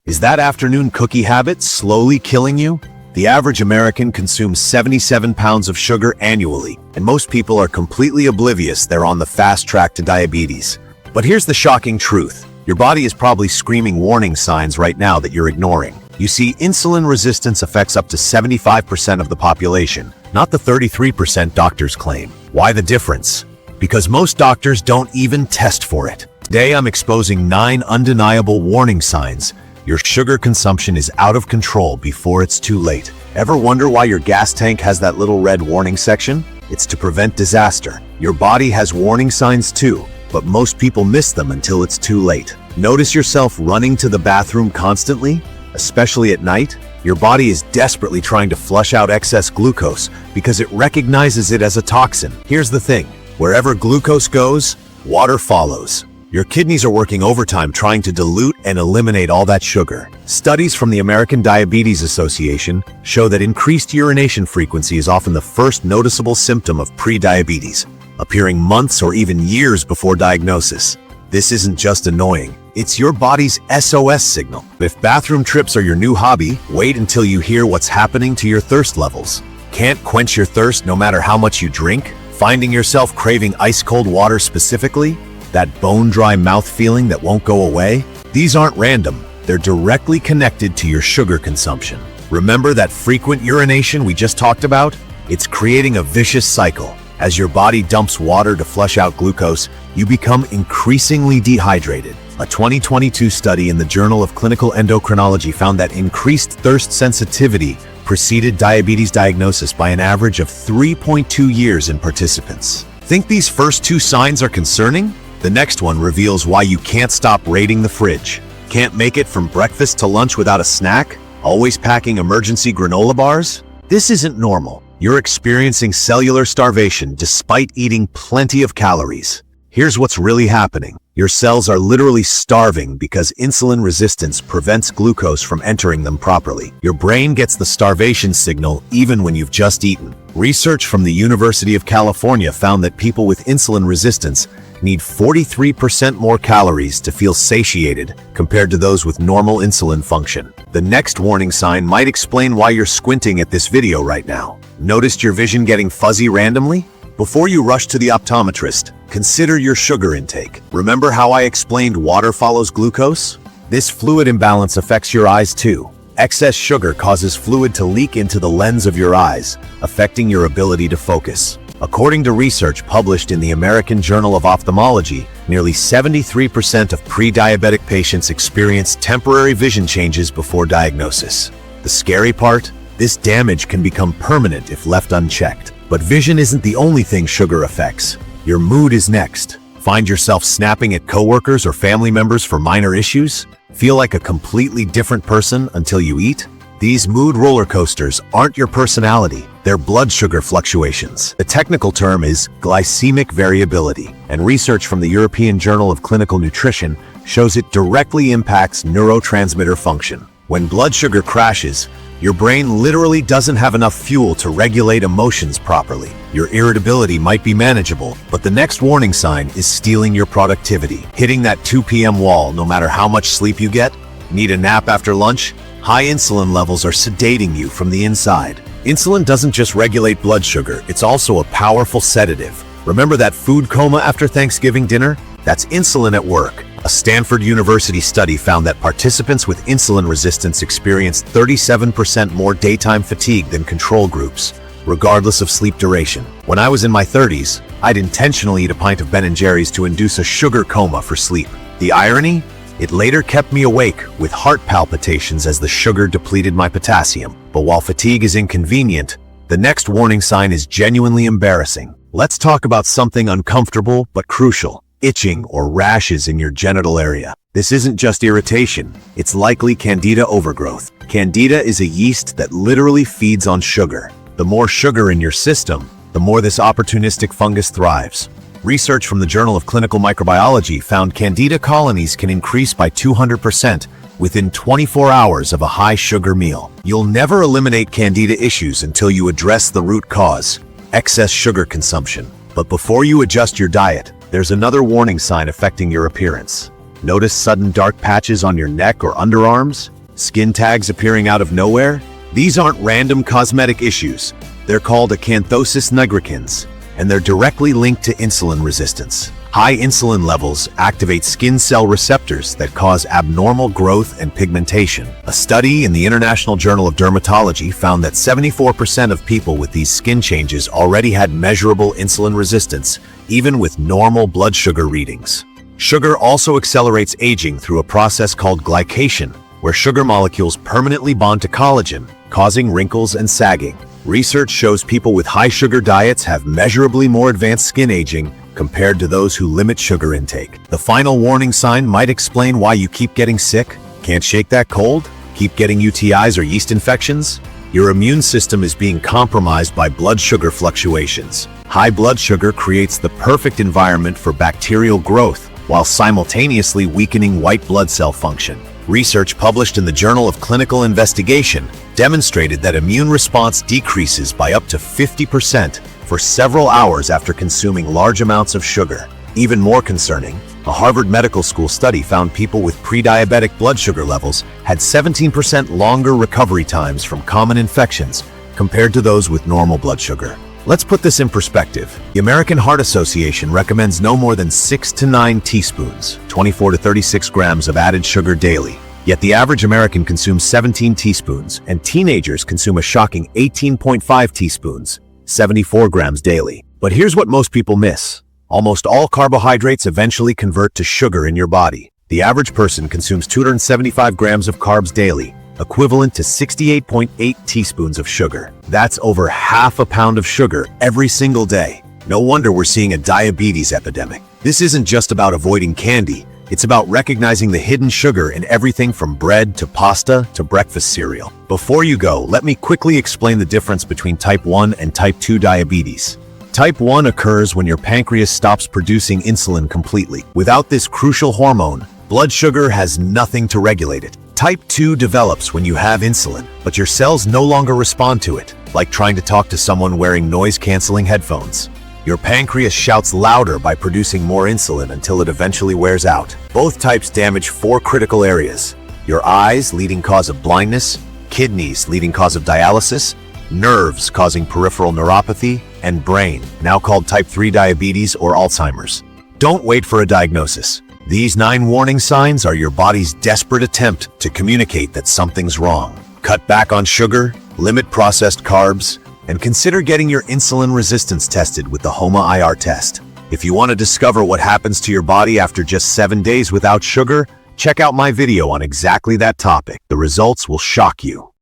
Is that afternoon cookie habit slowly killing you? The average American consumes 77 pounds of sugar annually, and most people are completely oblivious they're on the fast track to diabetes. But here's the shocking truth. Your body is probably screaming warning signs right now that you're ignoring. You see, insulin resistance affects up to 75% of the population, not the 33% doctors claim. Why the difference? Because most doctors don't even test for it. Today I'm exposing 9 undeniable warning signs your sugar consumption is out of control before it's too late. Ever wonder why your gas tank has that little red warning section? It's to prevent disaster. Your body has warning signs too, but most people miss them until it's too late. Notice yourself running to the bathroom constantly, especially at night? Your body is desperately trying to flush out excess glucose because it recognizes it as a toxin. Here's the thing, wherever glucose goes, water follows. Your kidneys are working overtime trying to dilute and eliminate all that sugar. Studies from the American Diabetes Association show that increased urination frequency is often the first noticeable symptom of pre-diabetes, appearing months or even years before diagnosis. This isn't just annoying, it's your body's SOS signal. If bathroom trips are your new hobby, wait until you hear what's happening to your thirst levels. Can't quench your thirst no matter how much you drink? Finding yourself craving ice-cold water specifically? That bone-dry mouth feeling that won't go away? These aren't random. They're directly connected to your sugar consumption. Remember that frequent urination we just talked about? It's creating a vicious cycle. As your body dumps water to flush out glucose, you become increasingly dehydrated. A 2022 study in the Journal of Clinical Endocrinology found that increased thirst sensitivity preceded diabetes diagnosis by an average of 3.2 years in participants. Think these first 2 signs are concerning? The next one reveals why you can't stop raiding the fridge. Can't make it from breakfast to lunch without a snack? Always packing emergency granola bars? This isn't normal. You're experiencing cellular starvation despite eating plenty of calories. Here's what's really happening. Your cells are literally starving because insulin resistance prevents glucose from entering them properly. Your brain gets the starvation signal even when you've just eaten. Research from the University of California found that people with insulin resistance need 43% more calories to feel satiated compared to those with normal insulin function. The next warning sign might explain why you're squinting at this video right now. Noticed your vision getting fuzzy randomly? Before you rush to the optometrist, consider your sugar intake. Remember how I explained water follows glucose? This fluid imbalance affects your eyes too. Excess sugar causes fluid to leak into the lens of your eyes, affecting your ability to focus. According to research published in the American Journal of Ophthalmology, nearly 73% of pre-diabetic patients experience temporary vision changes before diagnosis. The scary part? This damage can become permanent if left unchecked. But vision isn't the only thing sugar affects. Your mood is next. Find yourself snapping at coworkers or family members for minor issues? Feel like a completely different person until you eat? These mood roller coasters aren't your personality, they're blood sugar fluctuations. The technical term is glycemic variability, and research from the European Journal of Clinical Nutrition shows it directly impacts neurotransmitter function. When blood sugar crashes, your brain literally doesn't have enough fuel to regulate emotions properly. Your irritability might be manageable, but the next warning sign is stealing your productivity. Hitting that 2 p.m. wall no matter how much sleep you get? Need a nap after lunch? High insulin levels are sedating you from the inside. Insulin doesn't just regulate blood sugar, it's also a powerful sedative. Remember that food coma after Thanksgiving dinner? That's insulin at work. A Stanford University study found that participants with insulin resistance experienced 37% more daytime fatigue than control groups, regardless of sleep duration. When I was in my 30s, I'd intentionally eat a pint of Ben & Jerry's to induce a sugar coma for sleep. The irony? It later kept me awake with heart palpitations as the sugar depleted my potassium. But while fatigue is inconvenient, the next warning sign is genuinely embarrassing. Let's talk about something uncomfortable but crucial: itching or rashes in your genital area. This isn't just irritation, it's likely candida overgrowth. Candida is a yeast that literally feeds on sugar. The more sugar in your system, the more this opportunistic fungus thrives. Research from the Journal of Clinical Microbiology found candida colonies can increase by 200% within 24 hours of a high-sugar meal. You'll never eliminate candida issues until you address the root cause: excess sugar consumption. But before you adjust your diet, there's another warning sign affecting your appearance. Notice sudden dark patches on your neck or underarms? Skin tags appearing out of nowhere? These aren't random cosmetic issues. They're called acanthosis nigricans, and they're directly linked to insulin resistance. High insulin levels activate skin cell receptors that cause abnormal growth and pigmentation. A study in the International Journal of Dermatology found that 74% of people with these skin changes already had measurable insulin resistance, even with normal blood sugar readings. Sugar also accelerates aging through a process called glycation, where sugar molecules permanently bond to collagen, causing wrinkles and sagging. Research shows people with high sugar diets have measurably more advanced skin aging compared to those who limit sugar intake. The final warning sign might explain why you keep getting sick. Can't shake that cold? Keep getting UTIs or yeast infections? Your immune system is being compromised by blood sugar fluctuations. High blood sugar creates the perfect environment for bacterial growth, while simultaneously weakening white blood cell function. Research published in the Journal of Clinical Investigation demonstrated that immune response decreases by up to 50% for several hours after consuming large amounts of sugar. Even more concerning, a Harvard Medical School study found people with pre-diabetic blood sugar levels had 17% longer recovery times from common infections compared to those with normal blood sugar. Let's put this in perspective. The American Heart Association recommends no more than 6 to 9 teaspoons, 24 to 36 grams of added sugar daily. Yet the average American consumes 17 teaspoons, and teenagers consume a shocking 18.5 teaspoons, 74 grams daily. But here's what most people miss. Almost all carbohydrates eventually convert to sugar in your body. The average person consumes 275 grams of carbs daily, equivalent to 68.8 teaspoons of sugar. That's over half a pound of sugar every single day. No wonder we're seeing a diabetes epidemic. This isn't just about avoiding candy. It's about recognizing the hidden sugar in everything from bread to pasta to breakfast cereal. Before you go, let me quickly explain the difference between type 1 and type 2 diabetes. Type 1 occurs when your pancreas stops producing insulin completely. Without this crucial hormone, blood sugar has nothing to regulate it. Type 2 develops when you have insulin, but your cells no longer respond to it, like trying to talk to someone wearing noise-canceling headphones. Your pancreas shouts louder by producing more insulin until it eventually wears out. Both types damage 4 critical areas: your eyes, leading cause of blindness; kidneys, leading cause of dialysis; nerves, causing peripheral neuropathy; and brain, now called type 3 diabetes or Alzheimer's. Don't wait for a diagnosis. These 9 warning signs are your body's desperate attempt to communicate that something's wrong. Cut back on sugar, limit processed carbs, and consider getting your insulin resistance tested with the HOMA-IR test. If you want to discover what happens to your body after just 7 days without sugar, check out my video on exactly that topic. The results will shock you.